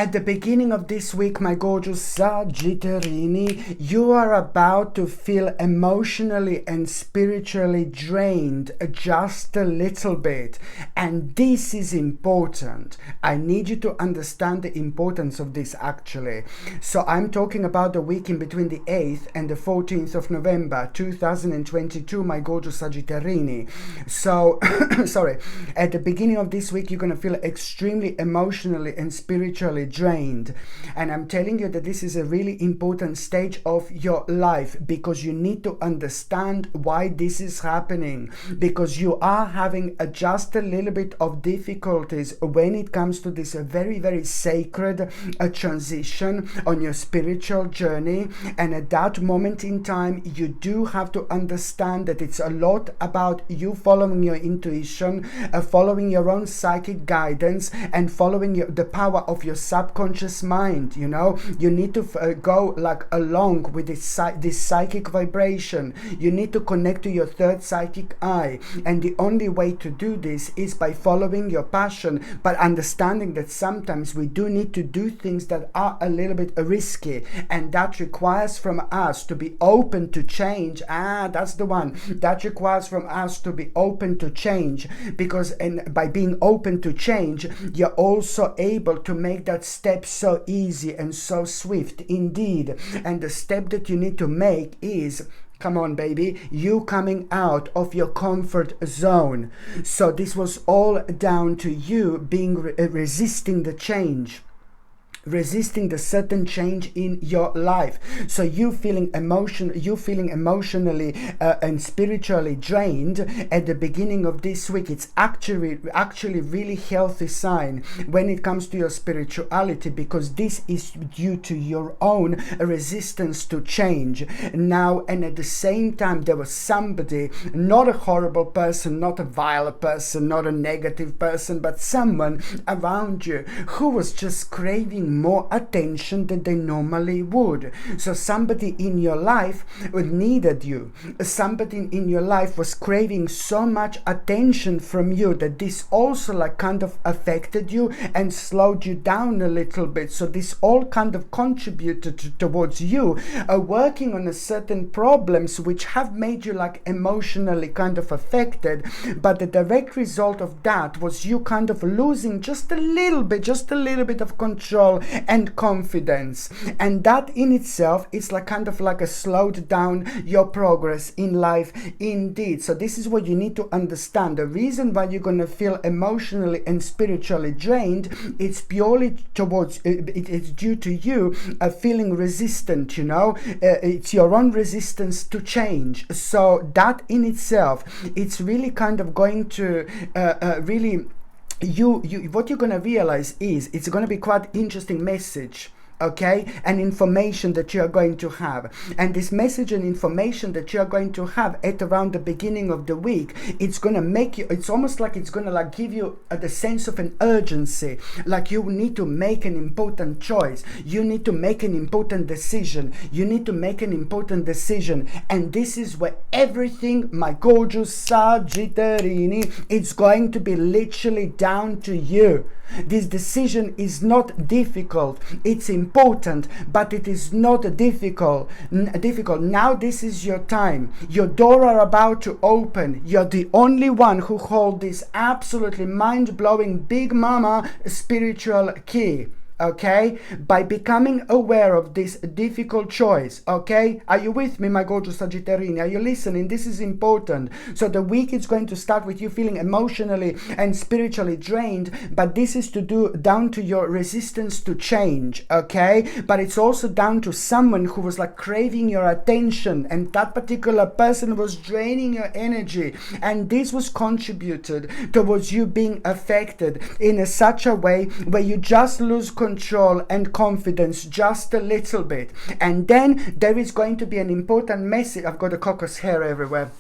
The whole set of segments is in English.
At the beginning of this week, my gorgeous Sagittarini, you are about to feel emotionally and spiritually drained just a little bit. And this is important. I need you to understand the importance of this actually. So I'm talking about the week in between the 8th and the 14th of November 2022, my gorgeous Sagittarini. So, sorry, at the beginning of this week, you're going to feel extremely emotionally and spiritually drained, and I'm telling you that this is a really important stage of your life because you need to understand why this is happening, because you are having just a little bit of difficulties when it comes to this very sacred transition on your spiritual journey. And at that moment in time, you do have to understand that it's a lot about you following your intuition, following your own psychic guidance, and following the power of your subconscious mind. You know, you need to go like along with this psychic vibration. You need to connect to your third psychic eye, and the only way to do this is by following your passion, but understanding that sometimes we do need to do things that are a little bit risky, and that requires from us to be open to change. That's the one. That requires from us to be open to change, because by being open to change, you're also able to make that step so easy and so swift indeed. And the step that you need to make is, come on baby, you coming out of your comfort zone. So this was all down to you being resisting the change, resisting the certain change in your life. So you feeling emotionally and spiritually drained at the beginning of this week. It's actually really healthy sign when it comes to your spirituality, because this is due to your own resistance to change now. And at the same time, there was somebody, not a horrible person, not a vile person, not a negative person, but someone around you who was just craving more attention than they normally would. So somebody in your life needed you. Somebody in your life was craving so much attention from you that this also like kind of affected you and slowed you down a little bit. So this all kind of contributed towards you working on a certain problems which have made you like emotionally kind of affected. But the direct result of that was you kind of losing just a little bit of control and confidence, and that in itself is like kind of like a slowed down your progress in life indeed. So this is what you need to understand. The reason why you're going to feel emotionally and spiritually drained, it's purely towards it's due to you feeling resistant. You know, it's your own resistance to change. So that in itself, it's really kind of going to really what you're going to realize is it's going to be quite interesting message, okay, and information that you are going to have. And this message and information that you are going to have at around the beginning of the week, it's going to make you, it's almost like it's going to like give you the sense of an urgency, like you need to make an important choice, you need to make an important decision, and this is where everything, my gorgeous Sagittarini, it's going to be literally down to you. This decision is not difficult, it's important, but it is not difficult. Now this is your time. Your door are about to open. You're the only one who holds this absolutely mind-blowing big mama spiritual key. Okay, by becoming aware of this difficult choice. Okay, are you with me, my gorgeous Sagittarini? Are you listening? This is important. So the week is going to start with you feeling emotionally and spiritually drained, but this is to do down to your resistance to change. Okay, but it's also down to someone who was like craving your attention, and that particular person was draining your energy, and this was contributed towards you being affected in such a way where you just lose control and confidence just a little bit. And then there is going to be an important message. I've got a cocos hair everywhere.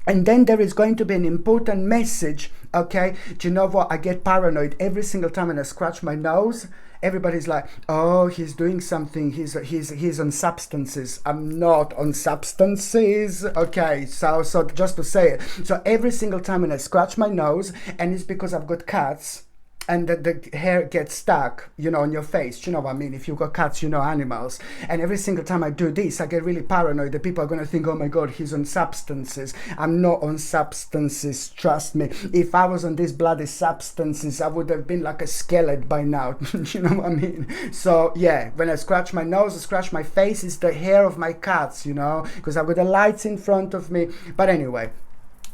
And then there is going to be an important message. Okay, do you know what? I get paranoid every single time when I scratch my nose. Everybody's like, oh, he's doing something, he's on substances. I'm not on substances. Okay, so just to say it. So every single time when I scratch my nose, and it's because I've got cats, and the hair gets stuck, you know, on your face. You know what I mean? If you've got cats, you know, animals. And every single time I do this, I get really paranoid that people are going to think, oh my God, he's on substances. I'm not on substances, trust me. If I was on these bloody substances, I would have been like a skeleton by now. You know what I mean? So yeah, when I scratch my nose, I scratch my face, it's the hair of my cats, you know, because I've got the lights in front of me. But anyway,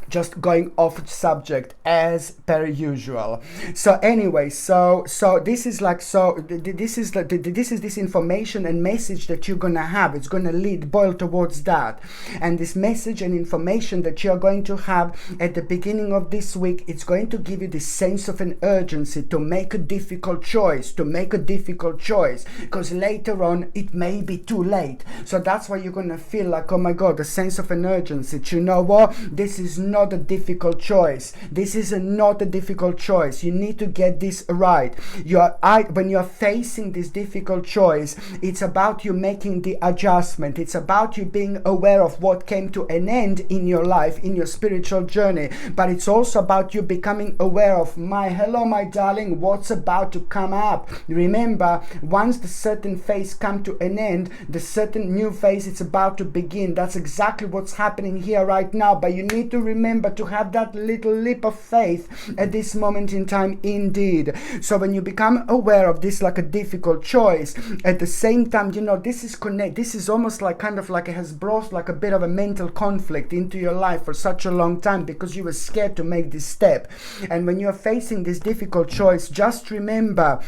just going off subject as per usual. So anyway, so this is like, this is this information and message that you're gonna have. It's gonna boil towards that, and this message and information that you're going to have at the beginning of this week, it's going to give you this sense of an urgency to make a difficult choice, because later on it may be too late. So that's why you're gonna feel like, oh my God, a sense of an urgency. You know what? This is not a difficult choice. This is not a difficult choice. You need to get this right. When you're facing this difficult choice, it's about you making the adjustment. It's about you being aware of what came to an end in your life, in your spiritual journey. But it's also about you becoming aware of, hello, my darling, what's about to come up. Remember, once the certain phase come to an end, the certain new phase it's about to begin. That's exactly what's happening here right now. But you need to remember to have that little leap of faith at this moment in time indeed. So when you become aware of this like a difficult choice, at the same time, you know, this is almost like kind of like it has brought like a bit of a mental conflict into your life for such a long time because you were scared to make this step. And when you're facing this difficult choice, just remember,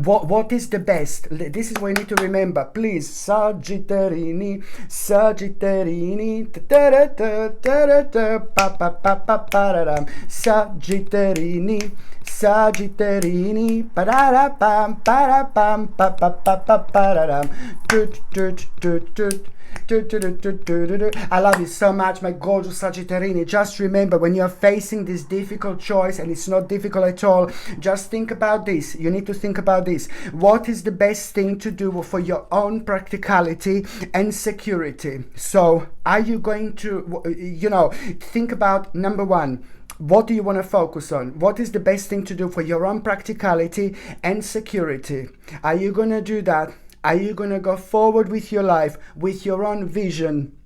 what is the best? This is what you need to remember. Please, Sagittarini, Sagittarini, Sagittarini, Sagittarini, pararapam, parapam, parapam, I love you so much, my gorgeous Sagittarini. Just remember, when you're facing this difficult choice, and it's not difficult at all, just think about this. You need to think about this. What is the best thing to do for your own practicality and security? So are you going to, you know, think about, number one, what do you want to focus on? What is the best thing to do for your own practicality and security? Are you going to do that? Are you going to go forward with your life, with your own vision?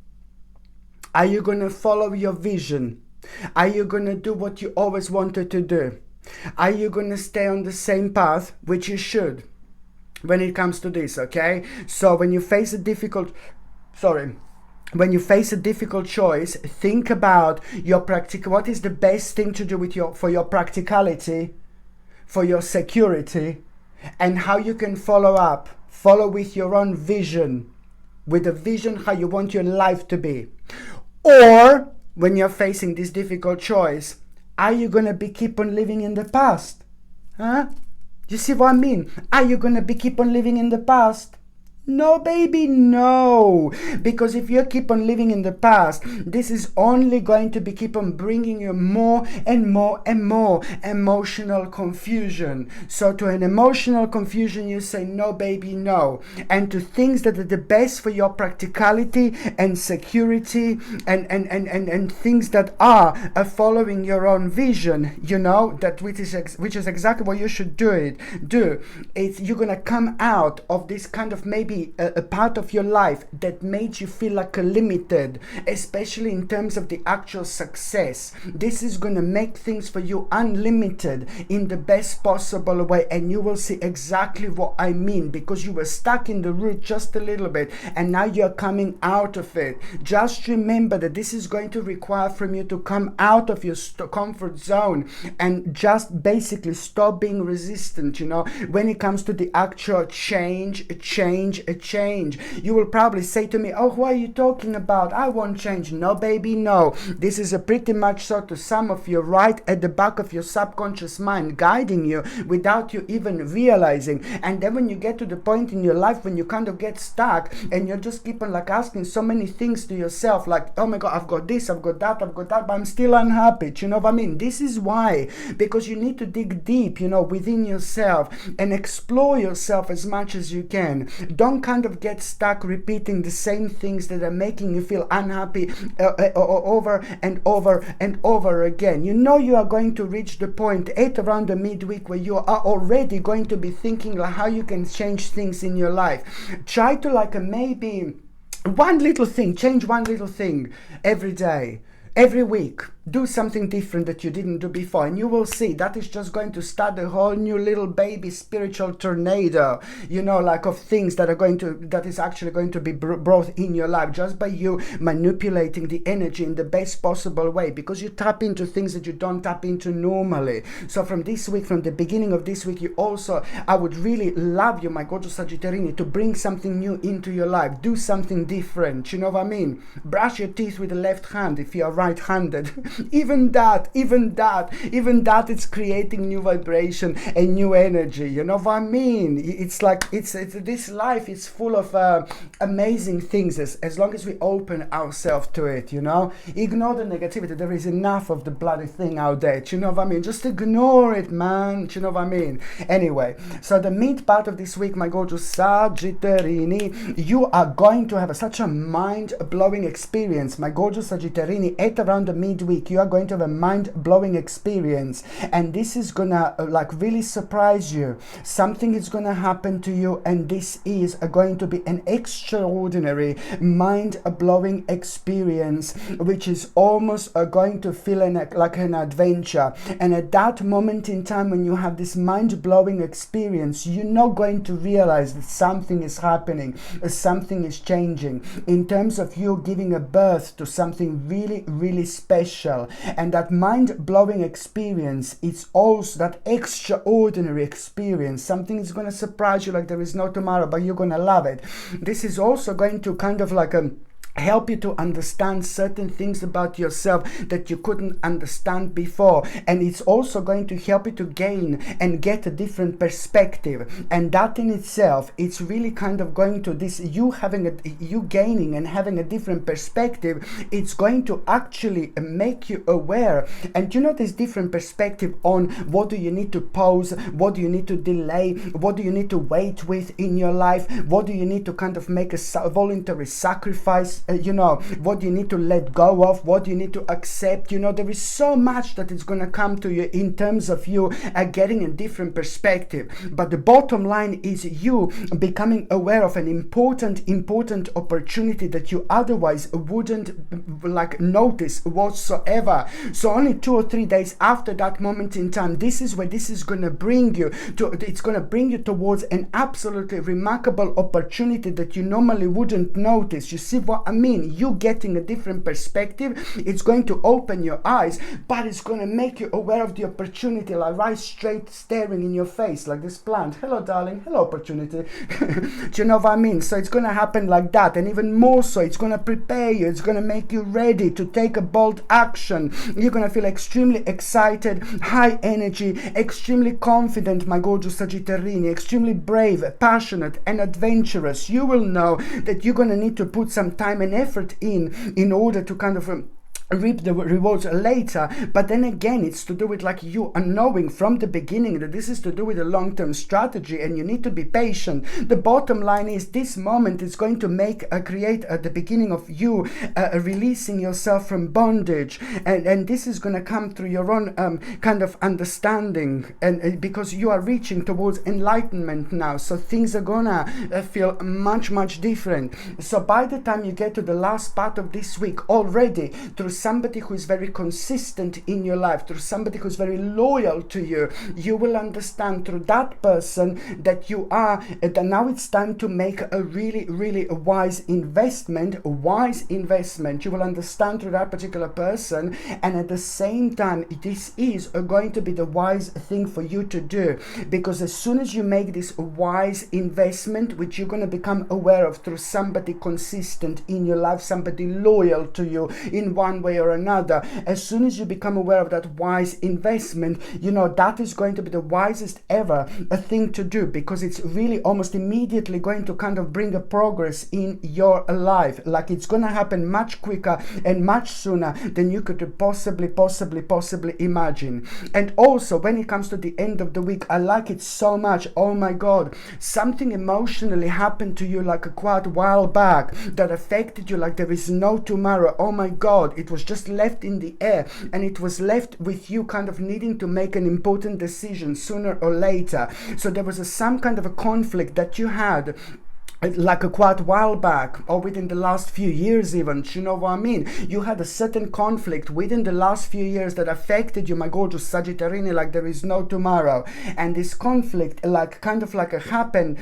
Are you going to follow your vision? Are you going to do what you always wanted to do? Are you going to stay on the same path, which you should, when it comes to this, okay? So when you face a difficult choice, think about your what is the best thing to do for your practicality, for your security, and how you can follow with your own vision, with a vision how you want your life to be. Or when you're facing this difficult choice, are you going to keep on living in the past? Huh? You see what I mean? Are you going to keep on living in the past? No, baby, no. Because if you keep on living in the past, this is only going to keep on bringing you more and more and more emotional confusion. So to an emotional confusion, you say, no, baby, no. And to things that are the best for your practicality and security and things that are following your own vision, you know, which is exactly what you should do. It's you're going to come out of this kind of maybe a part of your life that made you feel like a limited, especially in terms of the actual success. This is going to make things for you unlimited in the best possible way, and you will see exactly what I mean, because you were stuck in the root just a little bit and now you're coming out of it. Just remember that this is going to require from you to come out of your comfort zone and just basically stop being resistant, you know, when it comes to the actual change. You will probably say to me, oh, what are you talking about? I won't change. No, baby, no. This is a pretty much so to some of you right at the back of your subconscious mind, guiding you without you even realizing. And then when you get to the point in your life when you kind of get stuck and you just keep on like asking so many things to yourself, like, oh my God, I've got this, I've got that, but I'm still unhappy. You know what I mean? This is why, because you need to dig deep, you know, within yourself and explore yourself as much as you can. Don't Don't kind of get stuck repeating the same things that are making you feel unhappy over and over and over again. You know you are going to reach the point at around the midweek where you are already going to be thinking like how you can change things in your life. Try to like maybe one little thing, change one little thing every day, every week. Do something different that you didn't do before, and you will see that is just going to start a whole new little baby spiritual tornado, you know, like of things that is actually going to be brought in your life just by you manipulating the energy in the best possible way, because you tap into things that you don't tap into normally. So from this week, from the beginning of this week, I would really love you, my gorgeous Sagittarius, to bring something new into your life. Do something different, you know what I mean? Brush your teeth with the left hand if you are right-handed. even that it's creating new vibration and new energy, you know what I mean? It's like it's this life is full of amazing things as long as we open ourselves to it, you know. Ignore the negativity. There is enough of the bloody thing out there, you know what I mean? Just ignore it, man, you know what I mean? Anyway, so the mid part of this week, my gorgeous Sagittarius, you are going to have such a mind-blowing experience, my gorgeous Sagittarius. At around the midweek, you are going to have a mind-blowing experience, and this is gonna like really surprise you. Something is gonna happen to you, and this is going to be an extraordinary mind-blowing experience, which is almost going to feel like an adventure. And at that moment in time when you have this mind-blowing experience, you're not going to realize that something is happening, something is changing in terms of you giving a birth to something really, really special. And that mind-blowing experience, it's also that extraordinary experience. Something is going to surprise you like there is no tomorrow, but you're going to love it. This is also going to kind of like help you to understand certain things about yourself that you couldn't understand before, and it's also going to help you to gain and get a different perspective. And that in itself, it's really kind of going to you gaining and having a different perspective. It's going to actually make you aware, and you know, this different perspective on what do you need to pause, what do you need to delay, what do you need to wait with in your life, what do you need to kind of make a voluntary sacrifice, you know, what do you need to let go of, what do you need to accept. You know, there is so much that is going to come to you in terms of you getting a different perspective. But the bottom line is you becoming aware of an important opportunity that you otherwise wouldn't like notice whatsoever. So only 2 or 3 days after that moment in time, this is where this is going to bring you to. It's going to bring you towards an absolutely remarkable opportunity that you normally wouldn't notice. You see what I mean? You getting a different perspective, it's going to open your eyes, but it's going to make you aware of the opportunity, like right straight staring in your face, like this plant. Hello, darling. Hello, opportunity. Do you know what I mean? So it's going to happen like that, and even more so, it's going to prepare you. It's going to make you ready to take a bold action. You're going to feel extremely excited, high energy, extremely confident, my gorgeous Sagittarius, extremely brave, passionate, and adventurous. You will know that you're going to need to put some time and effort in order to kind of reap the rewards later. But then again, it's to do with like you are knowing from the beginning that this is to do with a long-term strategy, and you need to be patient. The bottom line is this moment is going to create the beginning of you releasing yourself from bondage, and this is going to come through your own kind of understanding, and because you are reaching towards enlightenment now, so things are gonna feel much different. So by the time you get to the last part of this week, already through somebody who is very consistent in your life, through somebody who is very loyal to you, you will understand through that person that you are, that now it's time to make a really wise investment. You will understand through that particular person, and at the same time, this is going to be the wise thing for you to do, because as soon as you make this wise investment, which you're going to become aware of through somebody consistent in your life, somebody loyal to you in one one way or another. As soon as you become aware of that wise investment, you know, that is going to be the wisest ever thing to do, because it's really almost immediately going to kind of bring a progress in your life. Like, it's going to happen much quicker and much sooner than you could possibly imagine. And also, when it comes to the end of the week, I like it so much. Oh my God, something emotionally happened to you like a quite while back that affected you like there is no tomorrow. Oh my God, it was just left in the air, and it was left with you kind of needing to make an important decision sooner or later. So there was some kind of a conflict that you had like a quite while back, or within the last few years even. You know what I mean? You had a certain conflict within the last few years that affected you, my gorgeous Sagittarius, like there is no tomorrow. And this conflict like kind of like happened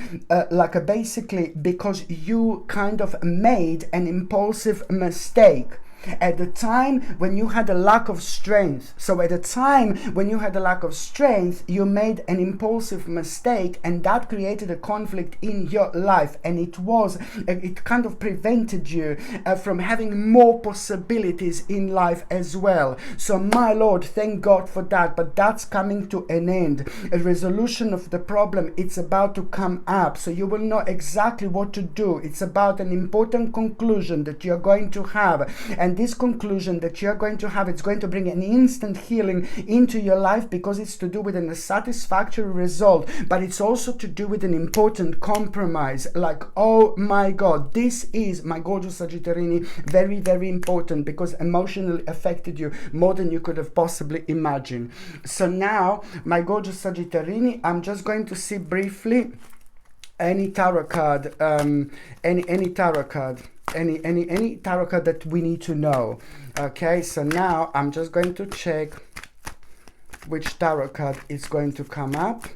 basically because you kind of made an impulsive mistake at the time when you had a lack of strength. So at the time when you had a lack of strength, you made an impulsive mistake, and that created a conflict in your life, and it kind of prevented you from having more possibilities in life as well. So my Lord, thank God for that. But that's coming to an end. A resolution of the problem, it's about to come up, so you will know exactly what to do. It's about an important conclusion that you're going to have, and this conclusion that you're going to have, it's going to bring an instant healing into your life, because it's to do with a satisfactory result, but it's also to do with an important compromise. Like, oh my God, this is, my gorgeous Sagittarius, very, very important, because emotionally affected you more than you could have possibly imagined. So now, my gorgeous Sagittarius, I'm just going to see briefly any tarot card, any tarot card. Any tarot card that we need to know. Okay, so now I'm just going to check which tarot card is going to come up.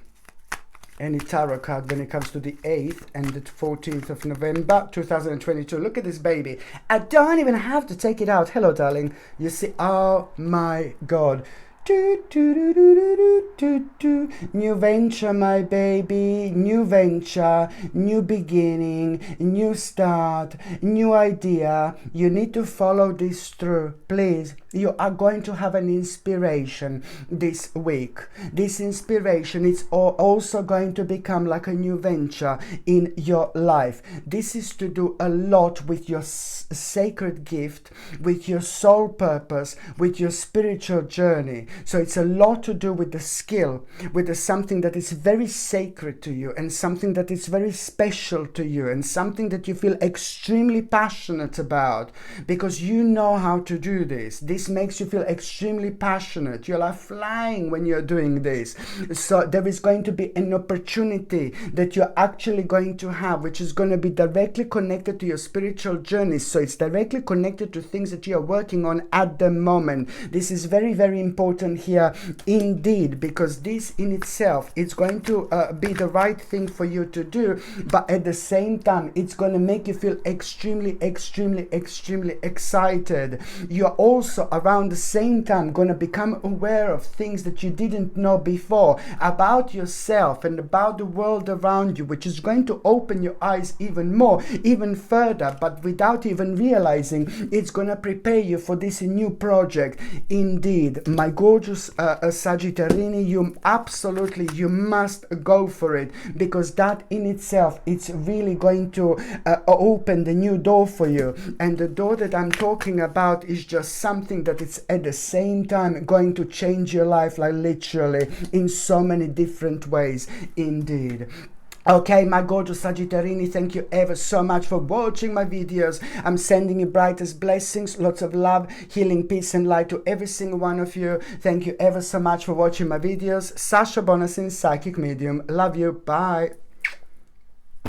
Any tarot card when it comes to the 8th and the 14th of November 2022. Look at this baby. I don't even have to take it out. Hello, darling. You see, oh my God. New venture, my baby, new venture, new beginning, new start, new idea. You need to follow this through, please. You are going to have an inspiration this week. This inspiration is also going to become like a new venture in your life. This is to do a lot with your sacred gift, with your soul purpose, with your spiritual journey. So it's a lot to do with the skill, with something that is very sacred to you, and something that is very special to you, and something that you feel extremely passionate about, because you know how to do this. This makes you feel extremely passionate. You're like flying when you're doing this. So there is going to be an opportunity that you're actually going to have, which is going to be directly connected to your spiritual journey. So it's directly connected to things that you are working on at the moment. This is very, very important here indeed, because this in itself, it's going to be the right thing for you to do, but at the same time, it's going to make you feel extremely excited. You're also around the same time going to become aware of things that you didn't know before about yourself and about the world around you, which is going to open your eyes even more, even further, but without even realizing, it's going to prepare you for this new project. Indeed, my gorgeous Sagittarius, you must go for it, because that in itself, it's really going to open the new door for you. And the door that I'm talking about is just something that it's at the same time going to change your life, like literally in so many different ways indeed. Okay, my gorgeous Sagittarius, thank you ever so much for watching my videos. I'm sending you brightest blessings, lots of love, healing, peace and light to every single one of you. Thank you ever so much for watching my videos. Sasha Bonasin, Psychic Medium. Love you. Bye.